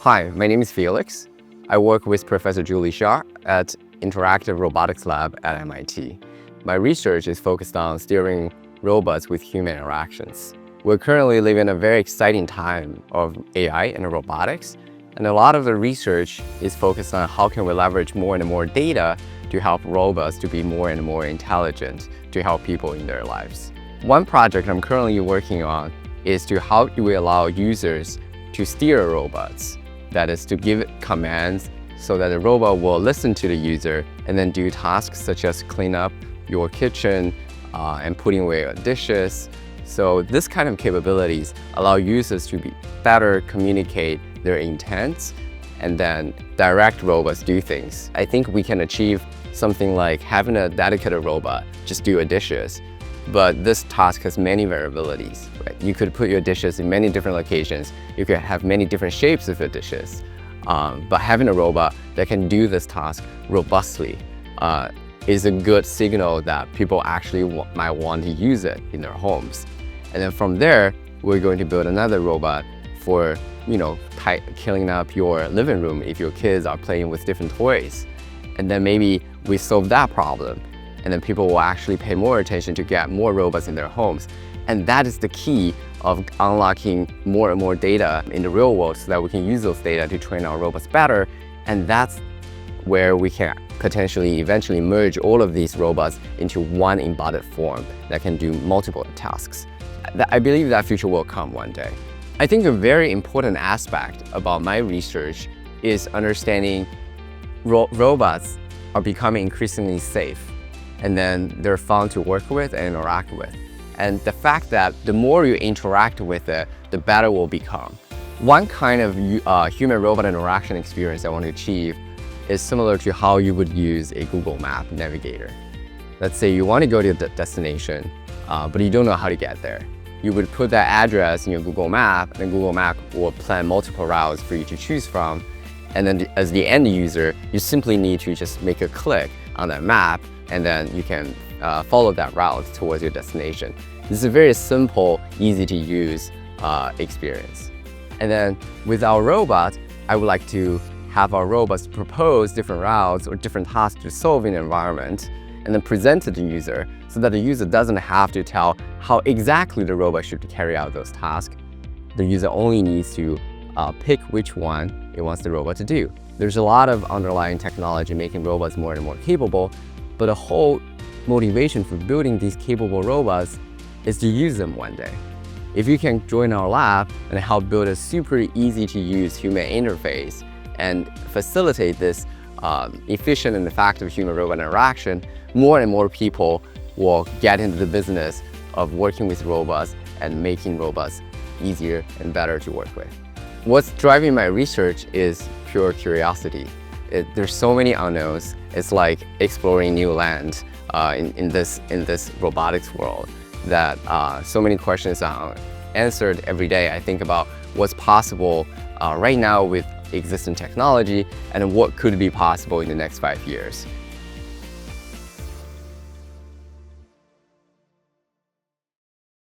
Hi, my name is Felix. I work with Professor Julie Shah at Interactive Robotics Lab at MIT. My research is focused on steering robots with human interactions. We're currently living in a very exciting time of AI and robotics, and a lot of the research is focused on how can we leverage more and more data to help robots to be more and more intelligent, to help people in their lives. One project I'm currently working on is to how do we allow users to steer robots. That is to give it commands so that the robot will listen to the user and then do tasks such as clean up your kitchen and putting away your dishes. So this kind of capabilities allow users to better communicate their intents and then direct robots do things. I think we can achieve something like having a dedicated robot just do your dishes. But this task has many variabilities, right? You could put your dishes in many different locations. You could have many different shapes of your dishes. But having a robot that can do this task robustly is a good signal that people actually might want to use it in their homes. And then from there, we're going to build another robot for, cleaning up your living room if your kids are playing with different toys. And then maybe we solve that problem. And then people will actually pay more attention to get more robots in their homes. And that is the key of unlocking more and more data in the real world so that we can use those data to train our robots better. And that's where we can potentially eventually merge all of these robots into one embodied form that can do multiple tasks. I believe that future will come one day. I think a very important aspect about my research is understanding robots are becoming increasingly safe. And then they're fun to work with and interact with. And the fact that the more you interact with it, the better it will become. One kind of human-robot interaction experience I want to achieve is similar to how you would use a Google Map navigator. Let's say you want to go to the destination, but you don't know how to get there. You would put that address in your Google Map, and Google Map will plan multiple routes for you to choose from. And then as the end user, you simply need to just make a click on that map, and then you can follow that route towards your destination. This is a very simple, easy to use experience. And then with our robots, I would like to have our robots propose different routes or different tasks to solve in the environment and then present to the user so that the user doesn't have to tell how exactly the robot should carry out those tasks. The user only needs to pick which one it wants the robot to do. There's a lot of underlying technology making robots more and more capable, but the whole motivation for building these capable robots is to use them one day. If you can join our lab and help build a super easy to use human interface and facilitate this efficient and effective human-robot interaction, more and more people will get into the business of working with robots and making robots easier and better to work with. What's driving my research is pure curiosity. There's so many unknowns. It's like exploring new land in this robotics world that so many questions are answered every day. I think about what's possible right now with existing technology and what could be possible in the next 5 years.